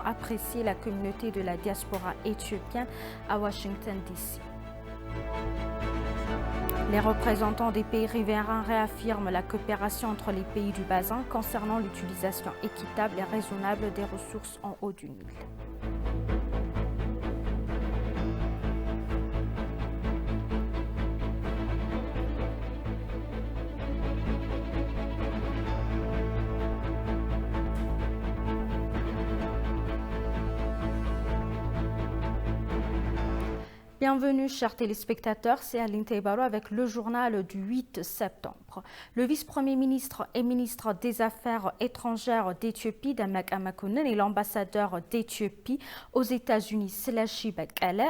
apprécié la communauté de la diaspora éthiopienne à Washington, D.C. Les représentants des pays riverains réaffirment la coopération entre les pays du bassin concernant l'utilisation équitable et raisonnable des ressources en haut du Nil. Bienvenue chers téléspectateurs, c'est Aline Teibaro avec le journal du 8 septembre. Le vice-premier ministre et ministre des Affaires étrangères d'Éthiopie, Damak Amakunen, et l'ambassadeur d'Éthiopie aux États-Unis, Selashi Bekele,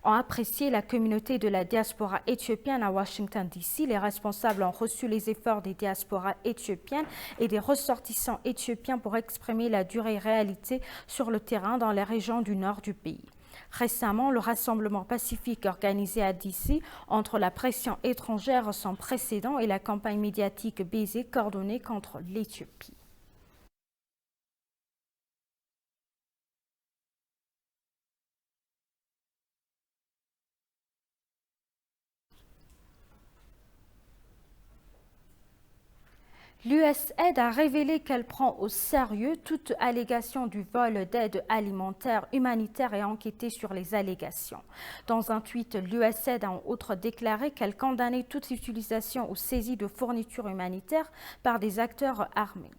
ont apprécié la communauté de la diaspora éthiopienne à Washington, D.C. Les responsables ont reçu les efforts des diasporas éthiopiennes et des ressortissants éthiopiens pour exprimer la dure réalité sur le terrain dans les régions du nord du pays. Récemment, le rassemblement pacifique organisé à D.C. entre la pression étrangère sans précédent et la campagne médiatique baisée coordonnée contre l'Éthiopie. L'USAID a révélé qu'elle prend au sérieux toute allégation du vol d'aide alimentaire humanitaire et enquêté sur les allégations. Dans un tweet, l'USAID a en outre déclaré qu'elle condamnait toute utilisation ou saisie de fournitures humanitaires par des acteurs armés.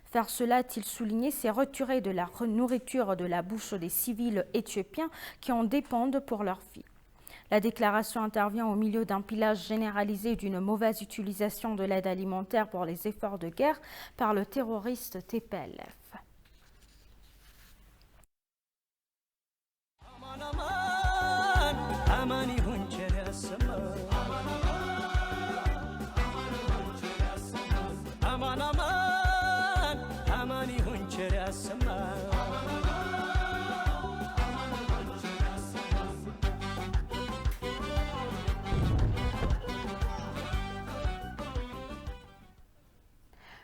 Faire cela, a-t-il souligné, c'est retirer de la nourriture de la bouche des civils éthiopiens qui en dépendent pour leur vie. La déclaration intervient au milieu d'un pillage généralisé d'une mauvaise utilisation de l'aide alimentaire pour les efforts de guerre par le terroriste TPLF.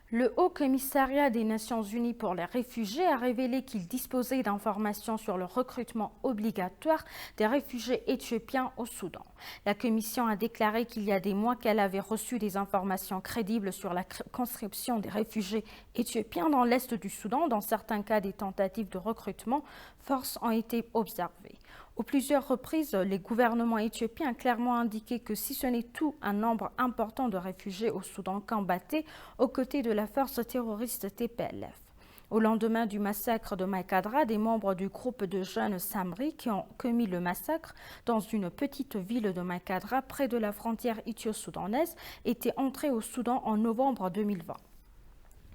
Le Haut Commissariat des Nations Unies pour les réfugiés a révélé qu'il disposait d'informations sur le recrutement obligatoire des réfugiés éthiopiens au Soudan. La Commission a déclaré qu'il y a des mois qu'elle avait reçu des informations crédibles sur la conscription des réfugiés éthiopiens dans l'est du Soudan. Dans certains cas, des tentatives de recrutement force ont été observées. À plusieurs reprises, les gouvernements éthiopiens ont clairement indiqué que si ce n'est tout un nombre important de réfugiés au Soudan combattaient aux côtés de la force terroriste TPLF. Au lendemain du massacre de Maïkadra, des membres du groupe de jeunes Samri qui ont commis le massacre dans une petite ville de Maïkadra près de la frontière éthio-soudanaise étaient entrés au Soudan en novembre 2020.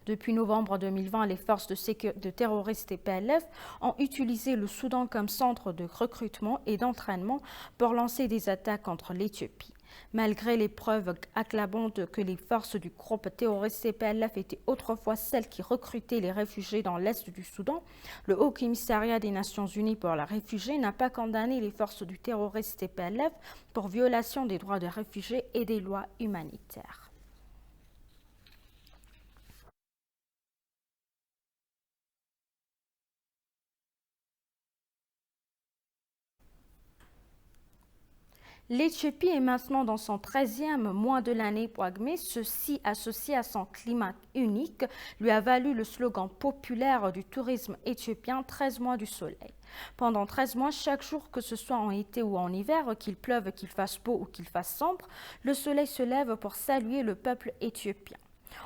Depuis novembre 2020, les forces de terroristes TPLF ont utilisé le Soudan comme centre de recrutement et d'entraînement pour lancer des attaques contre l'Éthiopie. Malgré les preuves accablantes que les forces du groupe terroriste TPLF étaient autrefois celles qui recrutaient les réfugiés dans l'est du Soudan, le Haut Commissariat des Nations Unies pour les réfugiés n'a pas condamné les forces du terroriste TPLF pour violation des droits des réfugiés et des lois humanitaires. L'Éthiopie est maintenant dans son 13e mois de l'année Pwagmé. Ceci, associé à son climat unique, lui a valu le slogan populaire du tourisme éthiopien « 13 mois du soleil ». Pendant 13 mois, chaque jour, que ce soit en été ou en hiver, qu'il pleuve, qu'il fasse beau ou qu'il fasse sombre, le soleil se lève pour saluer le peuple éthiopien.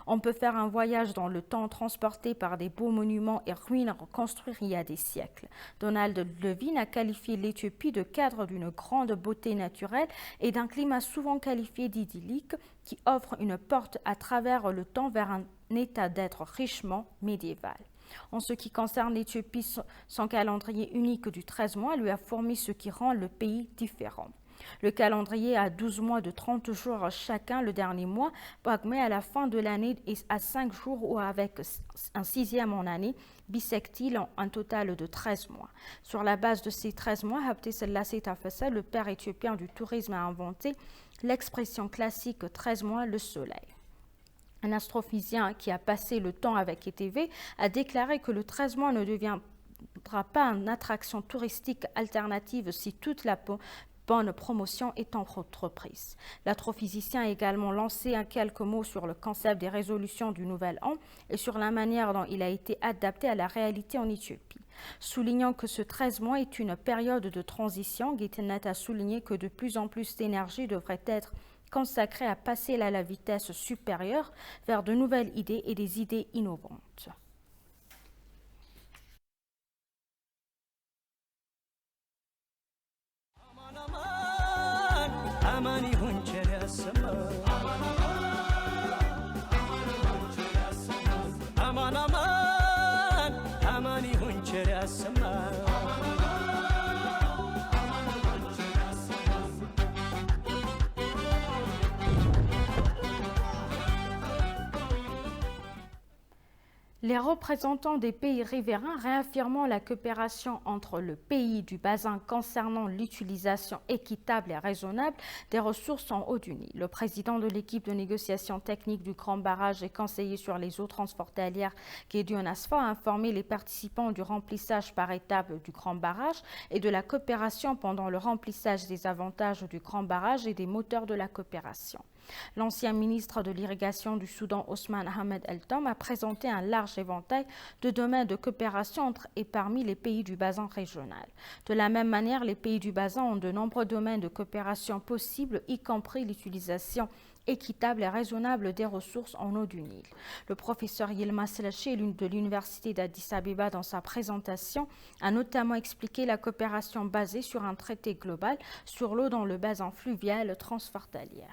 On peut faire un voyage dans le temps transporté par des beaux monuments et ruines reconstruits il y a des siècles. Donald Levine a qualifié l'Éthiopie de cadre d'une grande beauté naturelle et d'un climat souvent qualifié d'idyllique qui offre une porte à travers le temps vers un état d'être richement médiéval. En ce qui concerne l'Éthiopie, son calendrier unique du 13 mois lui a fourni ce qui rend le pays différent. Le calendrier a 12 mois de 30 jours chacun le dernier mois, Pwagmé à la fin de l'année est à 5 jours ou avec un 6e en année, bissectile en un total de 13 mois. Sur la base de ces 13 mois, Haile Selassie Tafarel, le père éthiopien du tourisme, a inventé l'expression classique 13 mois le soleil. Un astrophysicien qui a passé le temps avec ETV a déclaré que le 13 mois ne devient constituera pas une attraction touristique alternative si toute la bonne promotion est en entreprise. L'astrophysicien a également lancé quelques mots sur le concept des résolutions du Nouvel An et sur la manière dont il a été adapté à la réalité en Éthiopie. Soulignant que ce 13 mois est une période de transition, Getinnet a souligné que de plus en plus d'énergie devrait être consacrée à passer à la vitesse supérieure vers de nouvelles idées et des idées innovantes. Les représentants des pays riverains réaffirmant la coopération entre le pays du bassin concernant l'utilisation équitable et raisonnable des ressources en eau du Nil. Le président de l'équipe de négociation technique du Grand Barrage et conseiller sur les eaux transfrontalières, Gideon Asfa, a informé les participants du remplissage par étapes du Grand Barrage et de la coopération pendant le remplissage des avantages du Grand Barrage et des moteurs de la coopération. L'ancien ministre de l'Irrigation du Soudan, Ousmane Ahmed El-Tom, a présenté un large éventail de domaines de coopération entre et parmi les pays du bassin régional. De la même manière, les pays du bassin ont de nombreux domaines de coopération possibles, y compris l'utilisation équitable et raisonnable des ressources en eau du Nil. Le professeur Yilmaz Selchi de l'Université d'Addis Abeba, dans sa présentation, a notamment expliqué la coopération basée sur un traité global sur l'eau dans le bassin fluvial transfrontalier.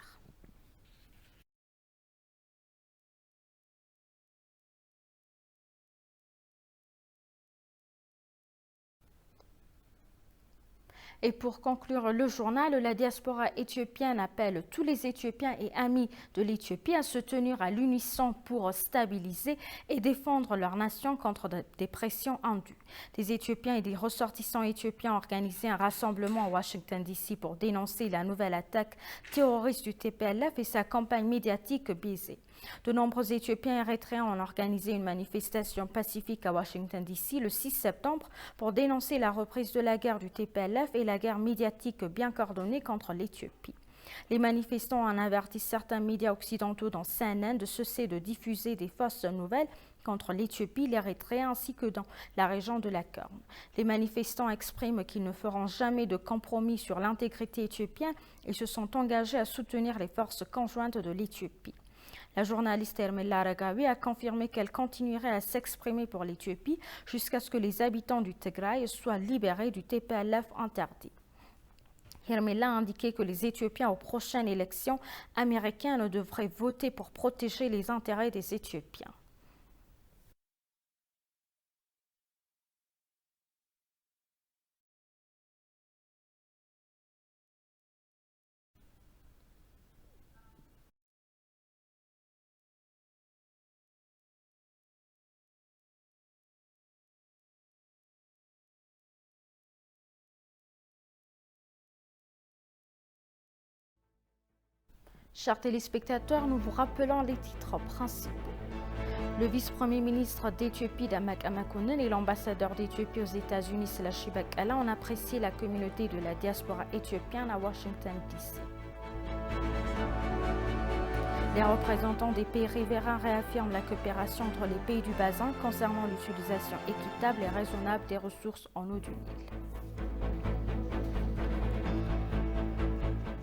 Et pour conclure le journal, la diaspora éthiopienne appelle tous les Éthiopiens et amis de l'Éthiopie à se tenir à l'unisson pour stabiliser et défendre leur nation contre des pressions indues. Des Éthiopiens et des ressortissants éthiopiens ont organisé un rassemblement à Washington DC pour dénoncer la nouvelle attaque terroriste du TPLF et sa campagne médiatique biaisée. De nombreux Éthiopiens et Érythréens ont organisé une manifestation pacifique à Washington DC le 6 septembre pour dénoncer la reprise de la guerre du TPLF et la guerre médiatique bien coordonnée contre l'Éthiopie. Les manifestants ont averti certains médias occidentaux dont CNN de cesser de diffuser des fausses nouvelles contre l'Éthiopie, l'Érythrée ainsi que dans la région de la Corne. Les manifestants expriment qu'ils ne feront jamais de compromis sur l'intégrité éthiopienne et se sont engagés à soutenir les forces conjointes de l'Éthiopie. La journaliste Hermela Aragawi a confirmé qu'elle continuerait à s'exprimer pour l'Éthiopie jusqu'à ce que les habitants du Tigray soient libérés du TPLF interdit. Hermela a indiqué que les Éthiopiens aux prochaines élections américaines devraient voter pour protéger les intérêts des Éthiopiens. Chers téléspectateurs, nous vous rappelons les titres principaux. Le vice-premier ministre d'Éthiopie, Damak Amakonnen, et l'ambassadeur d'Éthiopie aux États-Unis, Selchi Bekkala, ont apprécié la communauté de la diaspora éthiopienne à Washington, D.C. Les représentants des pays riverains réaffirment la coopération entre les pays du bassin concernant l'utilisation équitable et raisonnable des ressources en eau du Nil.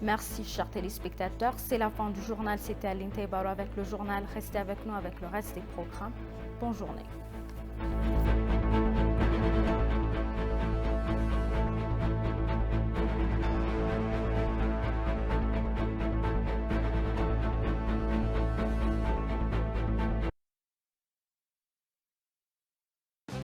Merci, chers téléspectateurs. C'est la fin du journal. C'était Aline Taibaro avec le journal. Restez avec nous avec le reste des programmes. Bonne journée.